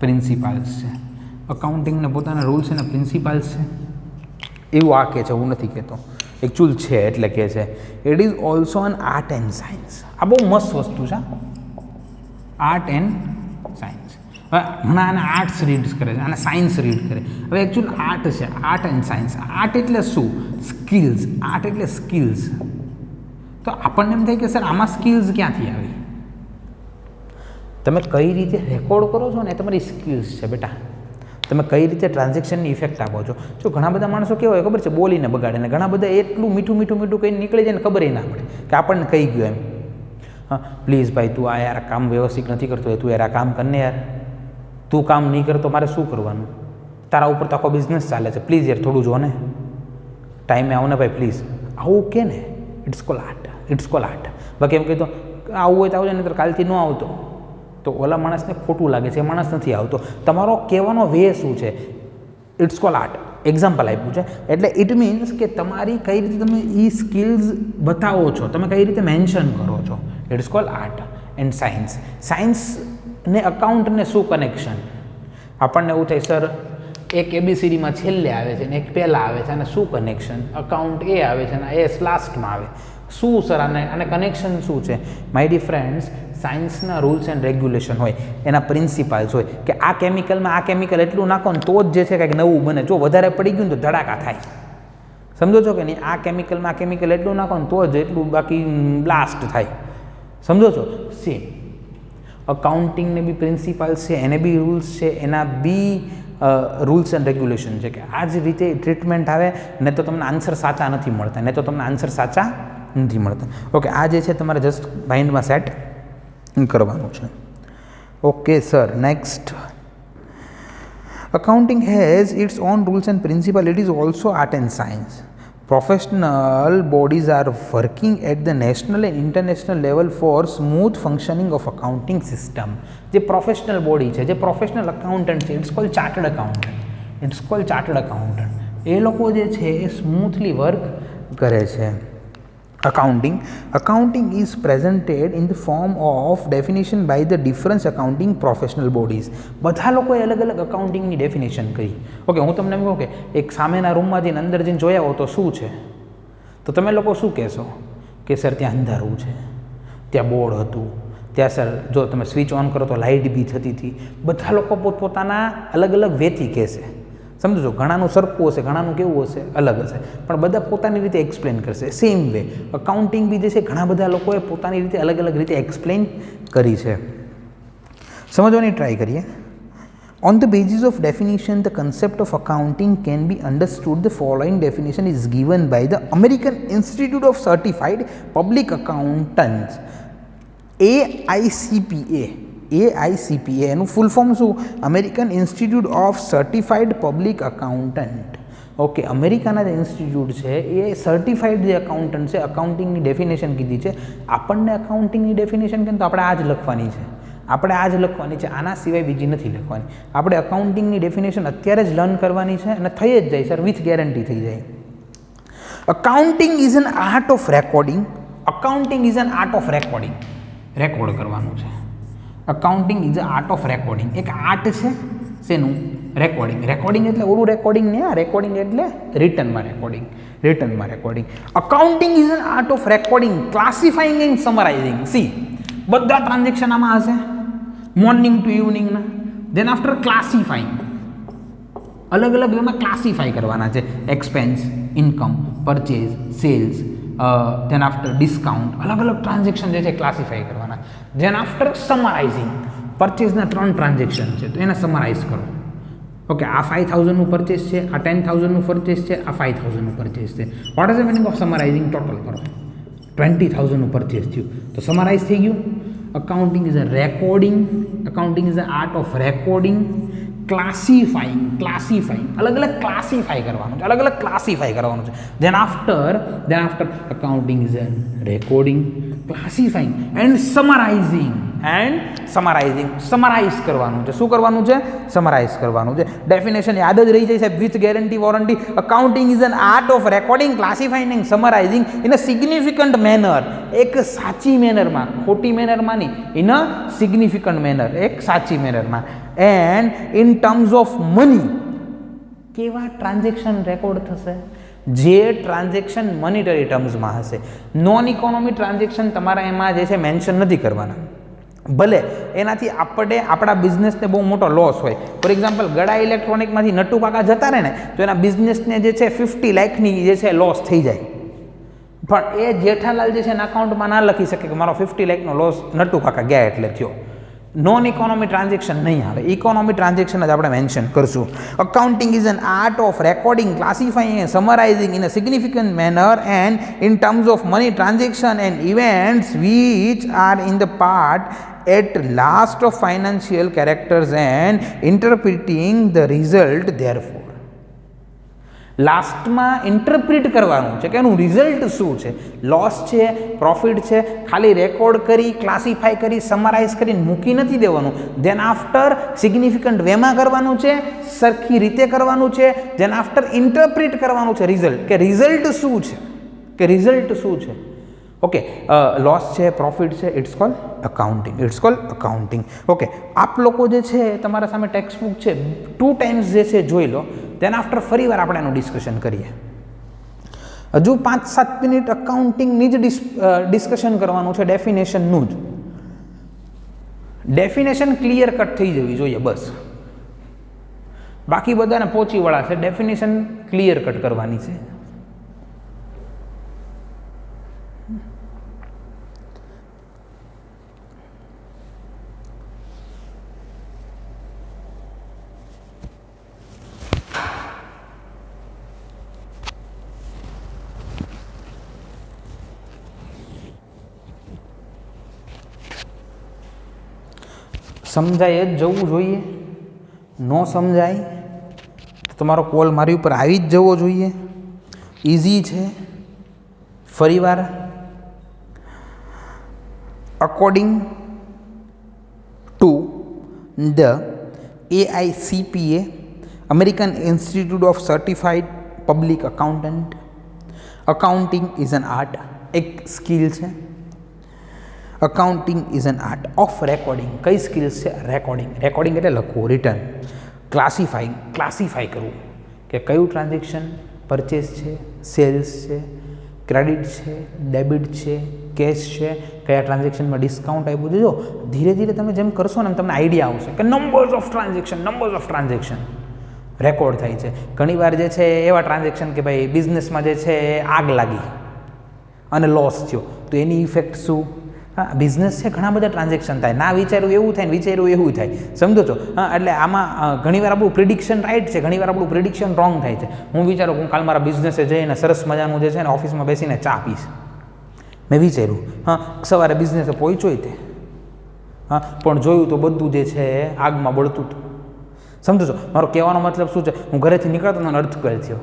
Speaker 1: principles છે. Accounting ને પોતાના rules અને principles છે. એવું આ કહે છે, હું નથી કહેતો, એકચ્યુઅલ છે એટલે કહે છે. It is also N art and science. આ બહુ મસ્ત વસ્તુ છે, આર્ટ એન્ડ સાયન્સ. હવે ઘણા આને આર્ટ્સ રીડ કરે છે, આને સાયન્સ રીડ કરે. હવે એકચ્યુઅલ આર્ટ છે, આર્ટ એન્ડ સાયન્સ. આર્ટ એટલે શું? સ્કિલ્સ. આર્ટ એટલે સ્કિલ્સ. તો આપણને એમ થાય કે સર આમાં સ્કિલ્સ ક્યાંથી આવી? તમે કઈ રીતે રેકોર્ડ કરો છો ને એ તમારી સ્કિલ્સ છે બેટા. તમે કઈ રીતે ટ્રાન્ઝેક્શનની ઇફેક્ટ આપો છો. જો ઘણા બધા માણસો કેવા હોય ખબર છે, બોલીને બગાડે, ને ઘણા બધા એટલું મીઠું મીઠું મીઠું કહીને નીકળી જાય ને ખબર ના પડે કે આપણને કહી ગયું એમ. હા પ્લીઝ ભાઈ તું આ યાર કામ વ્યવસ્થિત નથી કરતો, તું યાર આ કામ કરને યાર, તું કામ નહીં કરતો મારે શું કરવાનું? તારા ઉપર તો આખો બિઝનેસ ચાલે છે, પ્લીઝ યાર થોડું જો ને, ટાઈમે આવો ને ભાઈ પ્લીઝ. આવું કે ને it's call art, it's call art. બાકી એમ કહેતો આવું હોય તો આવજો, નહીં તો કાલથી ન આવતો તો ઓલા માણસને ખોટું લાગે છે, એ માણસ નથી આવતો. તમારો કહેવાનો વે શું છે? It's call art. એક્ઝામ્પલ આપ્યું છે એટલે ઇટ મીન્સ કે તમારી કઈ રીતે તમે એ સ્કિલ્સ બતાવો છો, તમે કઈ રીતે મેન્શન કરો છો. It's call art and science. Science ને અકાઉન્ટને શું કનેક્શન? આપણને એવું થાય સર એક ABCDમાં છેલ્લે આવે છે ને એક પહેલાં આવે છે, અને શું કનેક્શન? અકાઉન્ટ એ આવે છે ને એ લાસ્ટમાં આવે. શું સર આને કનેક્શન શું છે? માય ડિયર ફ્રેન્ડ્સ, સાયન્સના રૂલ્સ એન્ડ રેગ્યુલેશન હોય, એના પ્રિન્સિપલ્સ હોય કે આ કેમિકલમાં આ કેમિકલ એટલું નાખો ને તો જ જે છે કંઈક નવું બને. જો વધારે પડી ગયું ને તો ધડાકા થાય. समझो छो कि नहीं? आ केमिकल में आ केमिकल एटलू नाखो ने तो ज एटलू बाकी ब्लास्ट थाय। समझो छो? सेम अकाउंटिंग ने बी प्रिंसिपल्स है, एने बी रूल्स है, एना बी रूल्स एंड रेग्युलेशन है कि आज रीते ट्रीटमेंट आवे ने तो तमने आंसर साचा नहीं मळता, ने तो तमने आंसर साचा नहीं मळता। ओके, आ जे छे तमारे जस्ट माइंड में सेट करवानुं छे। Okay sir, next accounting has its own rules and principle. It is also art and science. Professional bodies are working at the national and international level for smooth functioning of accounting system. જે professional body છે, જે professional accountant છે, it's called chartered accountant, it's called chartered accountant, એ લોકો જે છે એ smoothly work કરે છે. Accounting is presented in the form of definition by the different accounting professional bodies. બધા લોકોએ અલગ અલગ અકાઉન્ટિંગની ડેફિનેશન કરી. ઓકે, હું તમને એમ કહું કે એક સામેના રૂમમાં જઈને અંદર જઈને જોયા હો તો શું છે, તો તમે લોકો શું કહેશો કે સર ત્યાં અંધારું છે, ત્યાં બોર્ડ હતું, ત્યાં સર જો તમે સ્વિચ ઓન કરો તો લાઇટ બી થતી હતી. બધા લોકો પોતપોતાના અલગ અલગ વેથી કહેશે. સમજો છો? ઘણાનું સરખું હશે, ઘણાનું કેવું હશે, અલગ હશે, પણ બધા પોતાની રીતે એક્સપ્લેન કરશે. સેમ વે અકાઉન્ટિંગ બી જે છે ઘણા બધા લોકોએ પોતાની રીતે અલગ અલગ રીતે એક્સપ્લેન કરી છે. સમજવાની ટ્રાય કરીએ. On the basis of definition, the concept of accounting can be understood. The following definition is given by the American Institute of Certified Public Accountants, AICPA. AICPA એનું ફૂલ ફોર્મ શું? American institute of certified public accountant. Okay, અમેરિકાના જે institute છે એ certified જે accountant છે, અકાઉન્ટિંગની definition કીધી છે. આપણને અકાઉન્ટિંગની ડેફિનેશન કેમ તો આપણે આ જ લખવાની છે, આપણે આ જ લખવાની છે, આના સિવાય બીજી નથી લખવાની. આપણે અકાઉન્ટિંગની ડેફિનેશન અત્યારે જ લર્ન કરવાની છે અને થઈ જ જાય સર, વિથ ગેરંટી થઈ જાય. Accounting is an art of recording. Accounting is an art of recording. Record કરવાનું છે. Accounting is a art of recording. એક આર્ટ છે શેનું? રેકોર્ડિંગ. રેકોર્ડિંગ એટલે ઓલું રેકોર્ડિંગ નહીં, આ રેકોર્ડિંગ એટલે રિટર્નમાં રેકોર્ડિંગ, રિટર્નમાં recording. Accounting is an art of recording, classifying and summarising. See, બધા ટ્રાન્ઝેક્શન આમાં હશે મોર્નિંગ ટુ ઇવનિંગના. દેન આફ્ટર ક્લાસિફાઈંગ, અલગ અલગ એમાં ક્લાસિફાઈ કરવાના છે. Expense, income, purchase, sales, then after discount, અલગ અલગ ટ્રાન્ઝેક્શન જે છે ક્લાસિફાઈ કરવાના. ધેન આફ્ટર સમરાઇઝિંગ, પરચેઝના 3 ટ્રાન્ઝેક્શન છે તો એને સમરાઇઝ કરો. ઓકે, આ 5000નું પરચેઝ છે, આ 10000નું પરચેઝ છે, આ 5000નું પરચેઝ છે. What is the meaning of summarising? Total કરો. 20000નું પરચેઝ થયું તો સમરાઇઝ થઈ ગયું. Accounting is a recording. Accounting is a art of recording. Classifying, અલગ અલગ ક્લાસિફાઈ કરવાનું છે, અલગ અલગ ક્લાસિફાઈ કરવાનું છે. Then after accounting is a recording, classifying and summarising. Summarise કરવાનું છે. શું કરવાનું છે? સમરાઇઝ કરવાનું છે. ડેફિનેશન યાદ જ રહી જાય સાહેબ, with guarantee warranty. Accounting is an art of recording, classifying and summarising in a significant manner. એક સાચી મેનરમાં, ખોટી મેનરમાં નહીં, ઇન અ સિગ્નિફિકન્ટ મેનર, એક સાચી મેનરમાં. And in terms of money, કેવા ટ્રાન્ઝેક્શન રેકોર્ડ થશે? જે ટ્રાન્ઝેક્શન મોનિટરી ટર્મ્સમાં હશે. નોન ઇકોનોમી ટ્રાન્ઝેક્શન તમારા એમાં જે છે મેન્શન નથી કરવાના. ભલે એનાથી આપણે આપણા બિઝનેસને બહુ મોટો લોસ હોય. ફોર એક્ઝામ્પલ, ગડા ઇલેક્ટ્રોનિકમાંથી નટુ કાકા જતા રહે ને તો એના બિઝનેસને જે છે 50 લાખની જે છે લોસ થઈ જાય. પણ એ જેઠાલાલ જે છે એના અકાઉન્ટમાં ના લખી શકે કે મારો 50 લાખનો લોસ નટુ કાકા ગયા એટલે થયો. નોન ઇકોનોમી ટ્રાન્ઝેક્શન નહીં આવે, ઇકોનોમી ટ્રાન્ઝેક્શન જ આપણે મેન્શન કરશું. Accounting is an art of recording, classifying and summarising in a significant manner and in terms of money transaction and events which are in the part at last of financial characters and interpreting the result therefore. લાસ્ટમાં interpret કરવાનું છે કે એનું result શું છે, loss છે, profit છે, ખાલી રેકોર્ડ કરી, ક્લાસિફાઈ કરી, સમરાઇઝ કરીને મૂકી નથી દેવાનું. ધેન આફ્ટર સિગ્નિફિકન્ટ વેમાં કરવાનું છે, સરખી રીતે કરવાનું છે. ધેન આફ્ટર ઇન્ટરપ્રિટ કરવાનું છે રિઝલ્ટ, કે રિઝલ્ટ શું છે, કે રિઝલ્ટ શું છે. ઓકે, લોસ છે, પ્રોફિટ છે, it's called accounting, it's called accounting. Okay, આપ લોકો જે છે તમારા સામે ટેક્સ્ટ બુક છે, 2 ટાઈમ્સ જે છે જોઈ લો. ધેન આફ્ટર ફરી વાર આપણે એનું ડિસ્કશન કરીએ. હજુ 5-7 મિનિટ અકાઉન્ટિંગની જ ડિસ્કશન કરવાનું છે, ડેફિનેશનનું જ. ડેફિનેશન ક્લિયર કટ થઈ જવી જોઈએ બસ. બાકી બધાને પહોંચીવાળા છે, ડેફિનેશન ક્લિયર કટ કરવાની છે. સમજાય જ જવું જોઈએ, ન સમજાય તો તમારો કોલ મારી ઉપર આવી જ જવો જોઈએ. ઇઝી છે. ફરીવાર, according to the AICPA, American Institute of Certified Public Accountant, accounting is an art. એક સ્કિલ છે. Accounting is an art of recording. કઈ સ્કિલ્સ છે? રેકોર્ડિંગ. રેકોર્ડિંગ એટલે લખવું, રિટર્ન. ક્લાસિફાઈ કરવું કે કયું ટ્રાન્ઝેક્શન પરચેસ છે, સેલ્સ છે, ક્રેડિટ છે, ડેબિટ છે, કેશ છે, કયા ટ્રાન્ઝેક્શનમાં ડિસ્કાઉન્ટ આપ્યું છે. જો ધીરે ધીરે તમે જેમ કરશો ને એમ તમને આઈડિયા આવશે કે નંબર્સ ઓફ ટ્રાન્ઝેક્શન રેકોર્ડ થાય છે. ઘણીવાર જે છે એવા ટ્રાન્ઝેક્શન કે ભાઈ બિઝનેસમાં જે છે આગ લાગી અને લોસ થયો, તો એની ઇફેક્ટ શું? હા, બિઝનેસ છે, ઘણા બધા ટ્રાન્ઝેક્શન થાય, ના વિચાર્યું એવું થાય ને વિચાર્યું એવું થાય, સમજો છો? હા, એટલે આમાં ઘણીવાર આપણું પ્રિડિક્શન રાઈટ છે, ઘણીવાર આપણું પ્રિડિક્શન રોંગ થાય છે. હું વિચારું હું કાલ મારા બિઝનેસે જઈને સરસ મજાનું જે છે ને ઓફિસમાં બેસીને ચા પીશ, મેં વિચાર્યું. હા, સવારે બિઝનેસે પહોંચ્યો તે, હા, પણ જોયું તો બધું જે છે આગમાં બળતું હતું. સમજો છો મારો કહેવાનો મતલબ શું છે? હું ઘરેથી નીકળતો મને અર્થ કરે થયો,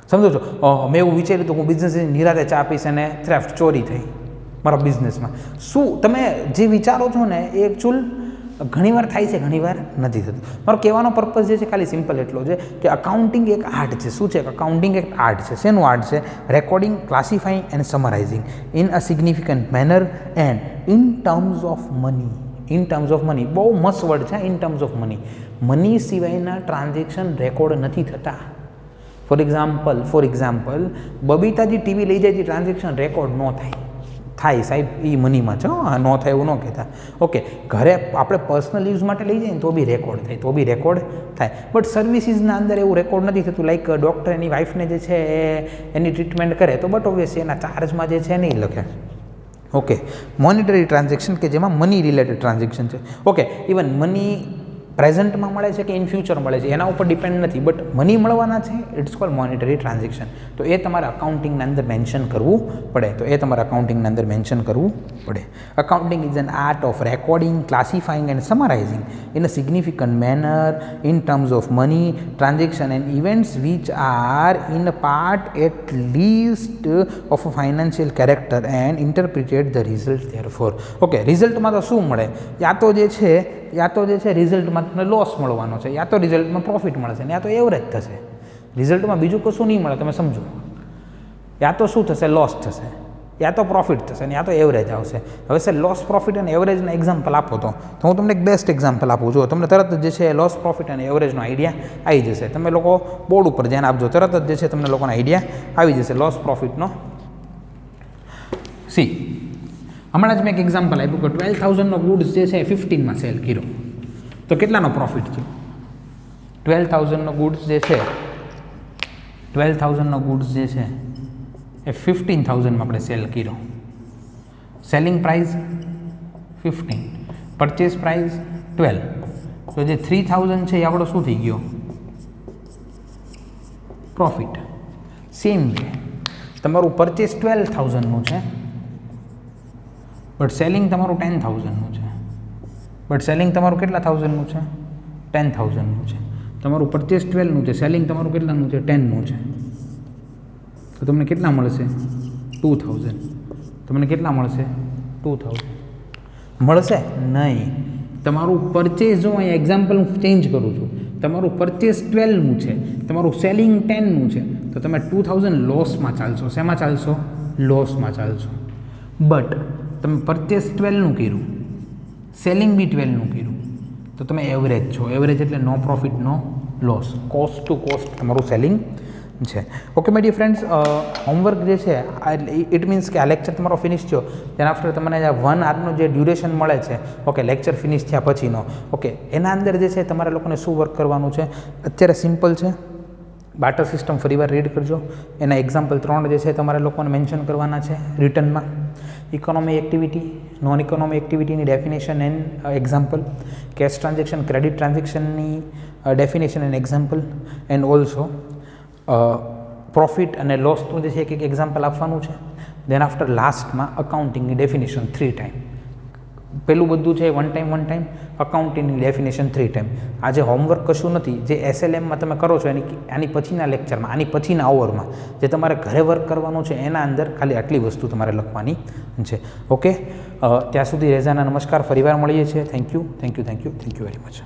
Speaker 1: સમજો છો? મેં એવું વિચાર્યું તો હું બિઝનેસ નિરાતે ચા પીશ અને થ્રેફ્ટ, ચોરી થઈ મારા બિઝનેસમાં. શું તમે જે વિચારો છો ને એ એકચ્યુઅલ ઘણીવાર થાય છે, ઘણીવાર નથી થતું. મારો કહેવાનો પર્પઝ જે છે ખાલી સિમ્પલ એટલો છે કે અકાઉન્ટિંગ એક આર્ટ છે. શું છે? અકાઉન્ટિંગ એક આર્ટ છે. શેનું આર્ટ છે? Recording, classifying and summarising in a significant manner and in terms of money. In terms of money બહુ મસ્ત વર્ડ છે. In terms of money, money સિવાયના ટ્રાન્ઝેક્શન રેકોર્ડ નથી થતા. ફોર એક્ઝામ્પલ બબીતાજી ટીવી લઈ જાય છે, ટ્રાન્ઝેક્શન રેકોર્ડ ન થાય સાહેબ, એ મનીમાં છે, ન થાય એવું ન કહેતા. ઓકે, ઘરે આપણે પર્સનલ યુઝ માટે લઈ જઈએ ને તો બી રેકોર્ડ થાય, બટ સર્વિસીસના અંદર એવું રેકોર્ડ નથી થતું. લાઈક ડૉક્ટર એની વાઈફને જે છે એની ટ્રીટમેન્ટ કરે તો બટ ઓબ્વિયસલી એના ચાર્જમાં જે છે નહીં લખે. ઓકે, મોનિટરી ટ્રાન્ઝેક્શન કે જેમાં મની રિલેટેડ ટ્રાન્ઝેક્શન છે. ઓકે, ઇવન મની પ્રેઝન્ટમાં મળે છે કે ઇન ફ્યુચર મળે છે એના ઉપર ડિપેન્ડ નથી, બટ મની મળવાના છે, ઇટ્સ કોલ્ડ મોનિટરી ટ્રાન્ઝેક્શન. તો એ તમારે અકાઉન્ટિંગના અંદર મેન્શન કરવું પડે. Accounting is an art of recording, classifying and summarising in a significant manner in terms of money transaction and events which are in a part at least of a financial character and interpreted the result therefore. Okay, રિઝલ્ટમાં તો શું મળે? યા તો જે છે રિઝલ્ટમાં તમને loss મળવાનો છે, યા તો રિઝલ્ટમાં પ્રોફિટ મળશે ને યા તો એવરેજ થશે. રિઝલ્ટમાં બીજું કશું નહીં મળે, તમે સમજો. યા તો શું થશે? લોસ થશે, યા તો પ્રોફિટ થશે ને યા તો એવરેજ આવશે. હવે સર લોસ, પ્રોફિટ અને એવરેજના એક્ઝામ્પલ આપો તો હું તમને એક બેસ્ટ એક્ઝામ્પલ આપું. જો તમને તરત જ જે છે લોસ, પ્રોફિટ અને એવરેજનો આઈડિયા આવી જશે. તમે લોકો બોર્ડ ઉપર ધ્યાન આપજો, તરત જ જે છે તમને લોકોનો આઈડિયા આવી જશે લોસ પ્રોફિટનો. સી, હમણાં જ મેં એક એક્ઝામ્પલ આપ્યું કે 12,000નો ગુડ્સ જે છે 15માં સેલ કર્યો તો કેટલાનો પ્રોફિટ થયો? 12,000નો ગુડ્સ જે છે એ 15,000માં આપણે સેલ કર્યો. સેલિંગ પ્રાઇસ 15, પરચેસ પ્રાઇસ 12, તો જે 3,000 છે એ આપણો શું થઈ ગયો? પ્રોફિટ. સેમ વે તમારું પરચેસ 12,000નું છે બટ સેલિંગ તમારું 10,000નું છે. બટ સેલિંગ તમારું કેટલા થાઉઝન્ડનું છે? 10,000નું છે. તમારું પરચેસ 12નું છે, સેલિંગ તમારું કેટલાનું છે? 10નું છે. તો તમને કેટલા મળશે? 2,000. તમને કેટલા મળશે? 2,000 મળશે નહીં. તમારું પરચેસ, જો અહીંયા એક્ઝામ્પલ હું ચેન્જ કરું છું, તમારું પરચેસ 12નું છે, તમારું સેલિંગ 10નું છે, તો તમે 2,000 લોસમાં ચાલશો. શેમાં ચાલશો? લોસમાં ચાલશો. બટ તમે પરચેસ 12નું કર્યું, સેલિંગ બી 12નું કર્યું, તો તમે એવરેજ છો. એવરેજ એટલે no profit no loss, cost to cost તમારું સેલિંગ છે. Okay my dear friends, homework જે છે ઇટ મીન્સ કે આ લેક્ચર તમારો ફિનિશ થયો તેના આફ્ટર તમને 1 આવરનો જે ડ્યુરેશન મળે છે, ઓકે, લેક્ચર ફિનિશ થયા પછીનો, ઓકે, એના અંદર જે છે તમારે લોકોને શું વર્ક કરવાનું છે? અત્યારે સિમ્પલ છે, બાટર સિસ્ટમ ફરીવાર રીડ કરજો. એના એક્ઝામ્પલ 3 જે છે તમારે લોકોને મેન્શન કરવાના છે રિટર્નમાં. ઇકોનોમી એક્ટિવિટી, નોન ઇકોનોમી એક્ટિવિટીની definition and example, cash transaction, credit ટ્રાન્ઝેક્શનની definition and example, and also profit અને લોસનું જે છે એક એક્ઝામ્પલ આપવાનું છે. દેન આફ્ટર લાસ્ટમાં અકાઉન્ટિંગની ડેફિનેશન 3 ટાઈમ. પેલું બધું છે વન ટાઈમ અકાઉન્ટિંગની ડેફિનેશન 3 ટાઈમ. આજે હોમવર્ક કશું નથી, જે SLMમાં તમે કરો છો આની પછીના લેક્ચરમાં, આની પછીના આવરમાં જે તમારે ઘરે વર્ક કરવાનું છે એના અંદર ખાલી આટલી વસ્તુ તમારે લખવાની છે. ઓકે, ત્યાં સુધી રેઝાના નમસ્કાર. ફરીવાર મળીએ છીએ. Thank you very much.